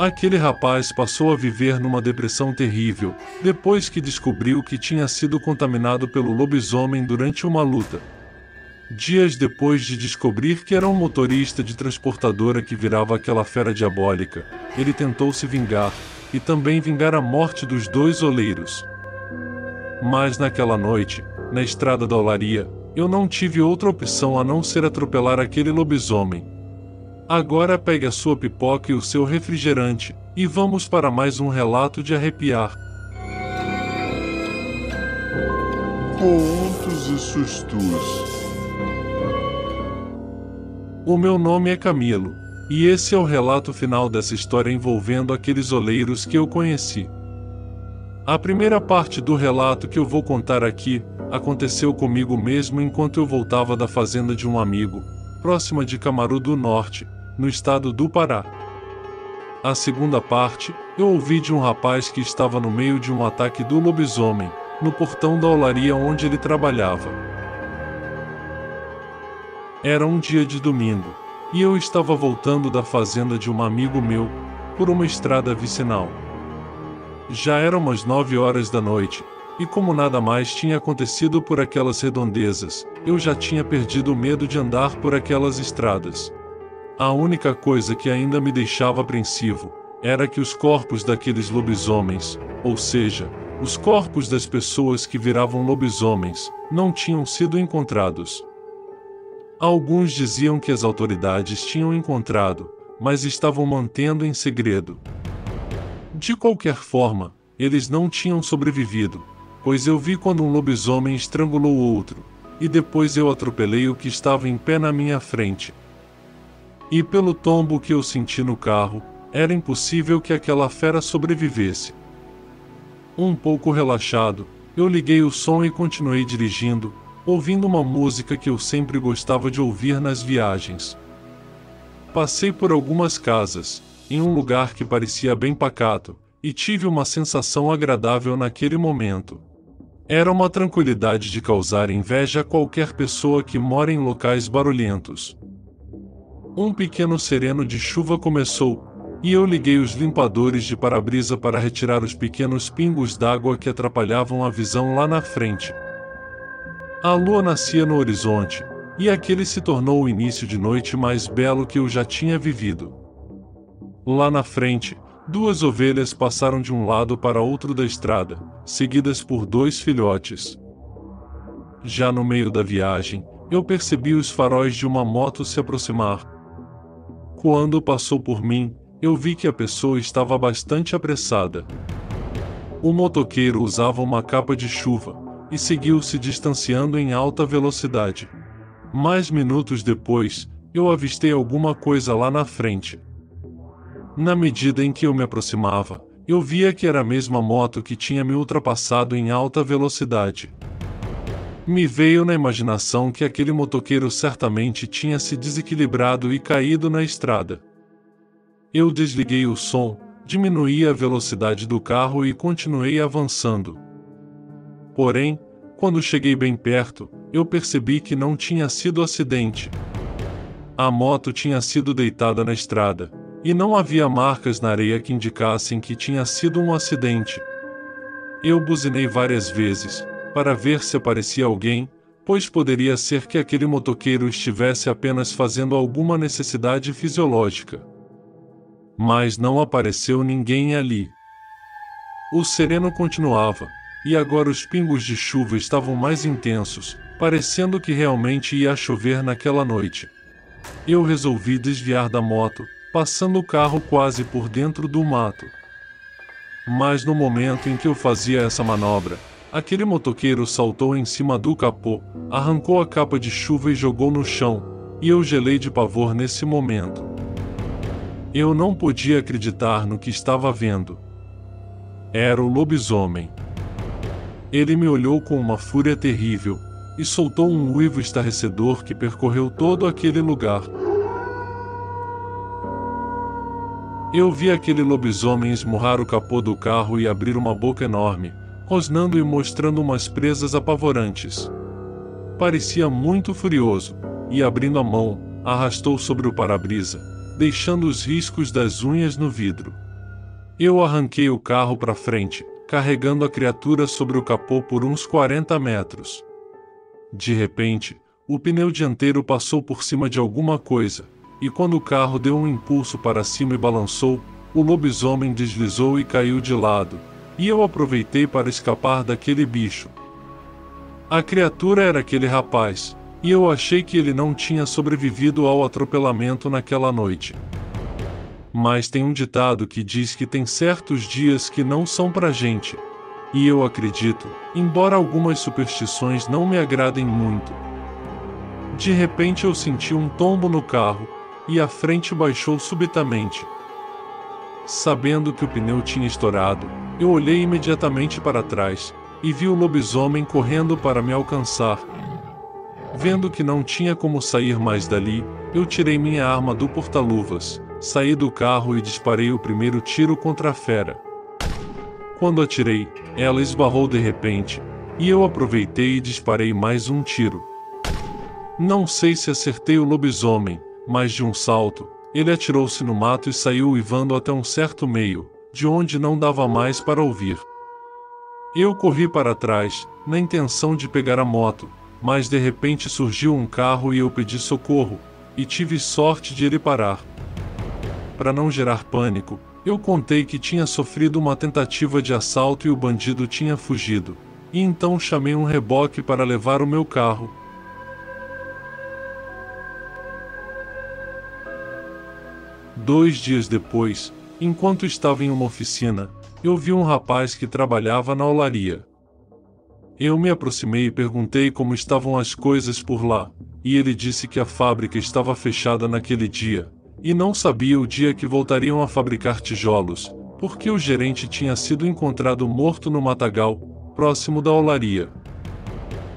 Aquele rapaz passou a viver numa depressão terrível, depois que descobriu que tinha sido contaminado pelo lobisomem durante uma luta. Dias depois de descobrir que era um motorista de transportadora que virava aquela fera diabólica, ele tentou se vingar, e também vingar a morte dos dois oleiros. Mas naquela noite, na estrada da olaria, eu não tive outra opção a não ser atropelar aquele lobisomem. Agora pegue a sua pipoca e o seu refrigerante, e vamos para mais um relato de arrepiar. Contos e sustos. O meu nome é Camilo, e esse é o relato final dessa história envolvendo aqueles oleiros que eu conheci. A primeira parte do relato que eu vou contar aqui, aconteceu comigo mesmo enquanto eu voltava da fazenda de um amigo, próxima de Camaru do Norte, no estado do Pará. A segunda parte, eu ouvi de um rapaz que estava no meio de um ataque do lobisomem, no portão da olaria onde ele trabalhava. Era um dia de domingo, e eu estava voltando da fazenda de um amigo meu, por uma estrada vicinal. Já eram umas 9 horas da noite, e como nada mais tinha acontecido por aquelas redondezas, eu já tinha perdido o medo de andar por aquelas estradas. A única coisa que ainda me deixava apreensivo, era que os corpos daqueles lobisomens, ou seja, os corpos das pessoas que viravam lobisomens, não tinham sido encontrados. Alguns diziam que as autoridades tinham encontrado, mas estavam mantendo em segredo. De qualquer forma, eles não tinham sobrevivido, pois eu vi quando um lobisomem estrangulou outro, e depois eu atropelei o que estava em pé na minha frente. E pelo tombo que eu senti no carro, era impossível que aquela fera sobrevivesse. Um pouco relaxado, eu liguei o som e continuei dirigindo, ouvindo uma música que eu sempre gostava de ouvir nas viagens. Passei por algumas casas, em um lugar que parecia bem pacato, e tive uma sensação agradável naquele momento. Era uma tranquilidade de causar inveja a qualquer pessoa que mora em locais barulhentos. Um pequeno sereno de chuva começou, e eu liguei os limpadores de para-brisa para retirar os pequenos pingos d'água que atrapalhavam a visão lá na frente. A lua nascia no horizonte, e aquele se tornou o início de noite mais belo que eu já tinha vivido. Lá na frente, 2 ovelhas passaram de um lado para outro da estrada, seguidas por 2 filhotes. Já no meio da viagem, eu percebi os faróis de uma moto se aproximar. Quando passou por mim, eu vi que a pessoa estava bastante apressada. O motoqueiro usava uma capa de chuva, e seguiu se distanciando em alta velocidade. Mais minutos depois, eu avistei alguma coisa lá na frente. Na medida em que eu me aproximava, eu via que era a mesma moto que tinha me ultrapassado em alta velocidade. Me veio na imaginação que aquele motoqueiro certamente tinha se desequilibrado e caído na estrada. Eu desliguei o som, diminuí a velocidade do carro e continuei avançando. Porém, quando cheguei bem perto, eu percebi que não tinha sido acidente. A moto tinha sido deitada na estrada, e não havia marcas na areia que indicassem que tinha sido um acidente. Eu buzinei várias vezes, para ver se aparecia alguém, pois poderia ser que aquele motoqueiro estivesse apenas fazendo alguma necessidade fisiológica. Mas não apareceu ninguém ali. O sereno continuava, e agora os pingos de chuva estavam mais intensos, parecendo que realmente ia chover naquela noite. Eu resolvi desviar da moto, passando o carro quase por dentro do mato. Mas no momento em que eu fazia essa manobra, aquele motoqueiro saltou em cima do capô, arrancou a capa de chuva e jogou no chão, e eu gelei de pavor nesse momento. Eu não podia acreditar no que estava vendo. Era o lobisomem. Ele me olhou com uma fúria terrível, e soltou um uivo estarrecedor que percorreu todo aquele lugar. Eu vi aquele lobisomem esmurrar o capô do carro e abrir uma boca enorme, rosnando e mostrando umas presas apavorantes. Parecia muito furioso, e abrindo a mão, arrastou sobre o para-brisa, deixando os riscos das unhas no vidro. Eu arranquei o carro para frente, carregando a criatura sobre o capô por uns 40 metros. De repente, o pneu dianteiro passou por cima de alguma coisa, e quando o carro deu um impulso para cima e balançou, o lobisomem deslizou e caiu de lado, e eu aproveitei para escapar daquele bicho. A criatura era aquele rapaz, e eu achei que ele não tinha sobrevivido ao atropelamento naquela noite. Mas tem um ditado que diz que tem certos dias que não são pra gente. E eu acredito, embora algumas superstições não me agradem muito. De repente eu senti um tombo no carro, e a frente baixou subitamente. Sabendo que o pneu tinha estourado, eu olhei imediatamente para trás, e vi o lobisomem correndo para me alcançar. Vendo que não tinha como sair mais dali, eu tirei minha arma do porta-luvas, saí do carro e disparei o primeiro tiro contra a fera. Quando atirei, ela esbarrou de repente, e eu aproveitei e disparei mais um tiro. Não sei se acertei o lobisomem, mas de um salto, ele atirou-se no mato e saiu uivando até um certo meio, de onde não dava mais para ouvir. Eu corri para trás, na intenção de pegar a moto, mas de repente surgiu um carro e eu pedi socorro, e tive sorte de ele parar. Para não gerar pânico, eu contei que tinha sofrido uma tentativa de assalto e o bandido tinha fugido, e então chamei um reboque para levar o meu carro. Dois dias depois, enquanto estava em uma oficina, eu vi um rapaz que trabalhava na olaria. Eu me aproximei e perguntei como estavam as coisas por lá, e ele disse que a fábrica estava fechada naquele dia, e não sabia o dia que voltariam a fabricar tijolos, porque o gerente tinha sido encontrado morto no matagal, próximo da olaria.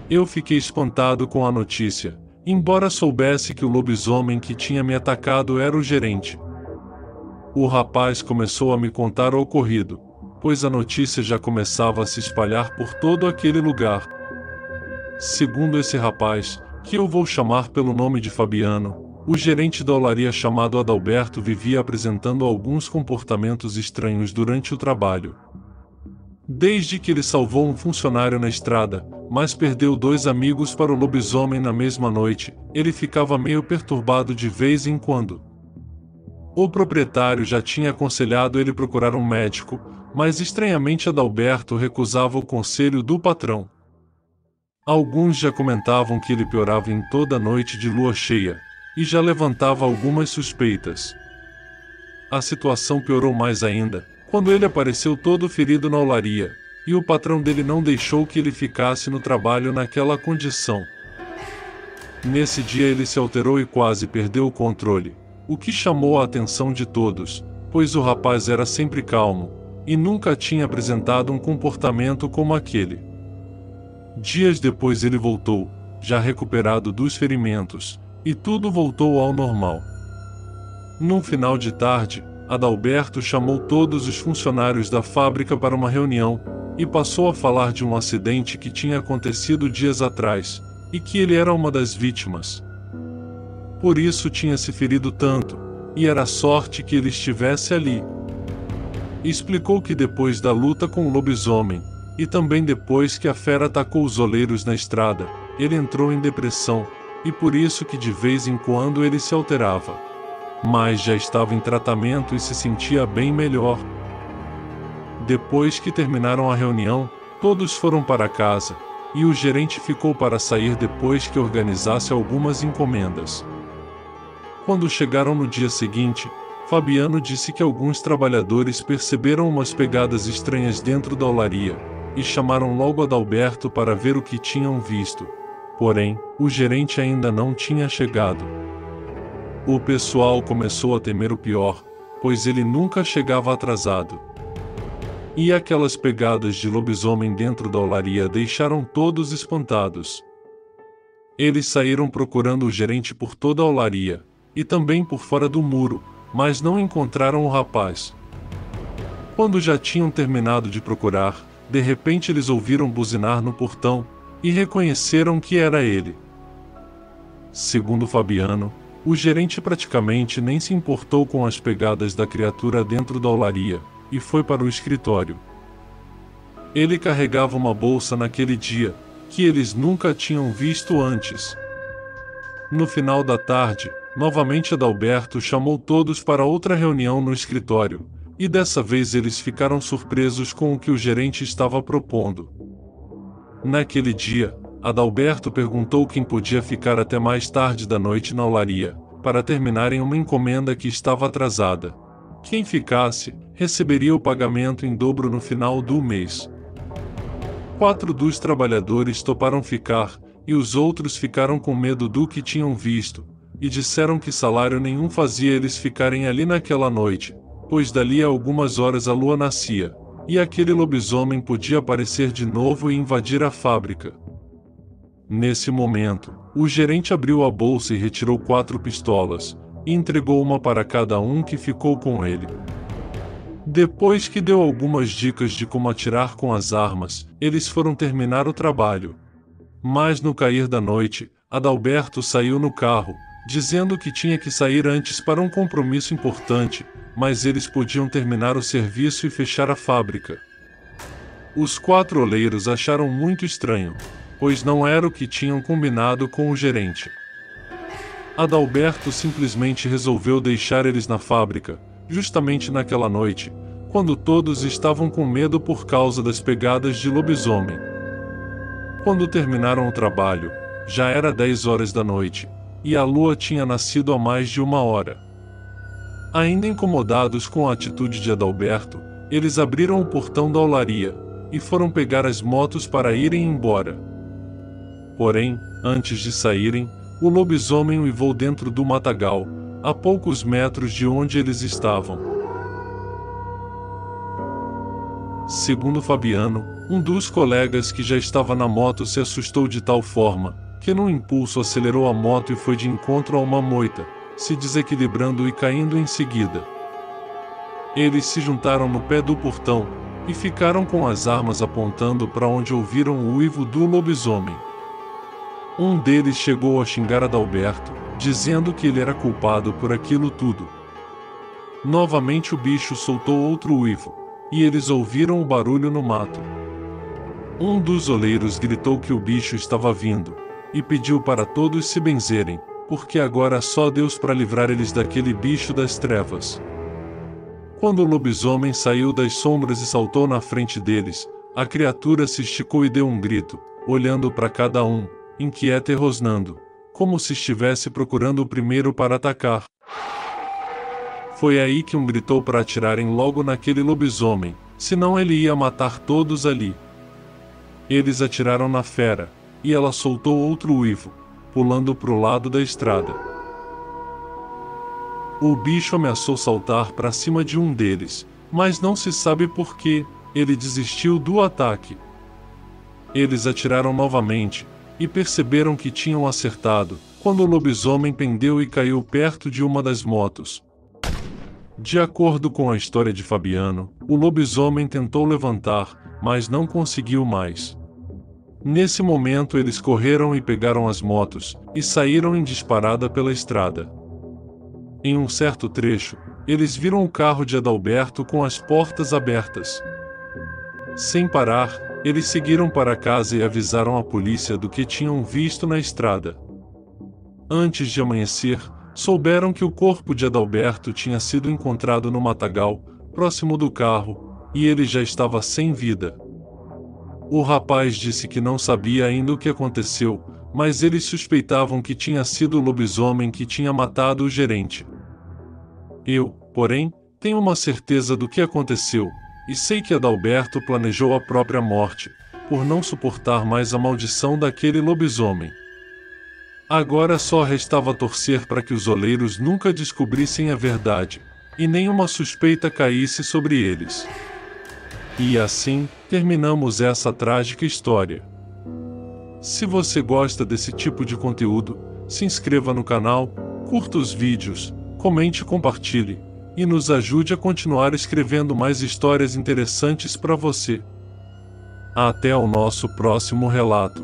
Eu fiquei espantado com a notícia, embora soubesse que o lobisomem que tinha me atacado era o gerente. O rapaz começou a me contar o ocorrido, pois a notícia já começava a se espalhar por todo aquele lugar. Segundo esse rapaz, que eu vou chamar pelo nome de Fabiano, o gerente da olaria chamado Adalberto vivia apresentando alguns comportamentos estranhos durante o trabalho. Desde que ele salvou um funcionário na estrada, mas perdeu 2 amigos para o lobisomem na mesma noite, ele ficava meio perturbado de vez em quando. O proprietário já tinha aconselhado ele procurar um médico, mas estranhamente Adalberto recusava o conselho do patrão. Alguns já comentavam que ele piorava em toda noite de lua cheia, e já levantava algumas suspeitas. A situação piorou mais ainda, quando ele apareceu todo ferido na olaria, e o patrão dele não deixou que ele ficasse no trabalho naquela condição. Nesse dia ele se alterou e quase perdeu o controle, o que chamou a atenção de todos, pois o rapaz era sempre calmo, e nunca tinha apresentado um comportamento como aquele. Dias depois ele voltou, já recuperado dos ferimentos, e tudo voltou ao normal. No final de tarde, Adalberto chamou todos os funcionários da fábrica para uma reunião, e passou a falar de um acidente que tinha acontecido dias atrás, e que ele era uma das vítimas. Por isso tinha se ferido tanto, e era sorte que ele estivesse ali. Explicou que depois da luta com o lobisomem, e também depois que a fera atacou os oleiros na estrada, ele entrou em depressão, e por isso que de vez em quando ele se alterava. Mas já estava em tratamento e se sentia bem melhor. Depois que terminaram a reunião, todos foram para casa, e o gerente ficou para sair depois que organizasse algumas encomendas. Quando chegaram no dia seguinte, Fabiano disse que alguns trabalhadores perceberam umas pegadas estranhas dentro da olaria, e chamaram logo Adalberto para ver o que tinham visto. Porém, o gerente ainda não tinha chegado. O pessoal começou a temer o pior, pois ele nunca chegava atrasado. E aquelas pegadas de lobisomem dentro da olaria deixaram todos espantados. Eles saíram procurando o gerente por toda a olaria, e também por fora do muro, mas não encontraram o rapaz. Quando já tinham terminado de procurar, de repente eles ouviram buzinar no portão, e reconheceram que era ele. Segundo Fabiano, o gerente praticamente nem se importou com as pegadas da criatura dentro da olaria, e foi para o escritório. Ele carregava uma bolsa naquele dia, que eles nunca tinham visto antes. No final da tarde, novamente Adalberto chamou todos para outra reunião no escritório, e dessa vez eles ficaram surpresos com o que o gerente estava propondo. Naquele dia, Adalberto perguntou quem podia ficar até mais tarde da noite na olaria, para terminarem uma encomenda que estava atrasada. Quem ficasse, receberia o pagamento em dobro no final do mês. 4 dos trabalhadores toparam ficar, e os outros ficaram com medo do que tinham visto, e disseram que salário nenhum fazia eles ficarem ali naquela noite, pois dali a algumas horas a lua nascia, e aquele lobisomem podia aparecer de novo e invadir a fábrica. Nesse momento, o gerente abriu a bolsa e retirou 4 pistolas, e entregou uma para cada um que ficou com ele. Depois que deu algumas dicas de como atirar com as armas, eles foram terminar o trabalho. Mas no cair da noite, Adalberto saiu no carro, dizendo que tinha que sair antes para um compromisso importante, mas eles podiam terminar o serviço e fechar a fábrica. Os 4 oleiros acharam muito estranho, pois não era o que tinham combinado com o gerente. Adalberto simplesmente resolveu deixar eles na fábrica, justamente naquela noite, quando todos estavam com medo por causa das pegadas de lobisomem. Quando terminaram o trabalho, já era 10 horas da noite, e a lua tinha nascido há mais de 1 hora. Ainda incomodados com a atitude de Adalberto, eles abriram o portão da olaria, e foram pegar as motos para irem embora. Porém, antes de saírem, o lobisomem uivou dentro do matagal, a poucos metros de onde eles estavam. Segundo Fabiano, um dos colegas que já estava na moto se assustou de tal forma, que num impulso acelerou a moto e foi de encontro a uma moita, se desequilibrando e caindo em seguida. Eles se juntaram no pé do portão, e ficaram com as armas apontando para onde ouviram o uivo do lobisomem. Um deles chegou a xingar Adalberto, dizendo que ele era culpado por aquilo tudo. Novamente o bicho soltou outro uivo, e eles ouviram o barulho no mato. Um dos oleiros gritou que o bicho estava vindo, e pediu para todos se benzerem, porque agora só Deus para livrar eles daquele bicho das trevas. Quando o lobisomem saiu das sombras e saltou na frente deles, a criatura se esticou e deu um grito, olhando para cada um, inquieta e rosnando, como se estivesse procurando o primeiro para atacar. Foi aí que um gritou para atirarem logo naquele lobisomem, senão ele ia matar todos ali. Eles atiraram na fera, e ela soltou outro uivo, pulando pro lado da estrada. O bicho ameaçou saltar para cima de um deles, mas não se sabe por que ele desistiu do ataque. Eles atiraram novamente, e perceberam que tinham acertado, quando o lobisomem pendeu e caiu perto de uma das motos. De acordo com a história de Fabiano, o lobisomem tentou levantar, mas não conseguiu mais. Nesse momento eles correram e pegaram as motos, e saíram em disparada pela estrada. Em um certo trecho, eles viram o carro de Adalberto com as portas abertas. Sem parar, eles seguiram para casa e avisaram a polícia do que tinham visto na estrada. Antes de amanhecer, souberam que o corpo de Adalberto tinha sido encontrado no matagal, próximo do carro, e ele já estava sem vida. O rapaz disse que não sabia ainda o que aconteceu, mas eles suspeitavam que tinha sido o lobisomem que tinha matado o gerente. Eu, porém, tenho uma certeza do que aconteceu, e sei que Adalberto planejou a própria morte, por não suportar mais a maldição daquele lobisomem. Agora só restava torcer para que os oleiros nunca descobrissem a verdade, e nenhuma suspeita caísse sobre eles. E assim, terminamos essa trágica história. Se você gosta desse tipo de conteúdo, se inscreva no canal, curta os vídeos, comente e compartilhe, e nos ajude a continuar escrevendo mais histórias interessantes para você. Até o nosso próximo relato.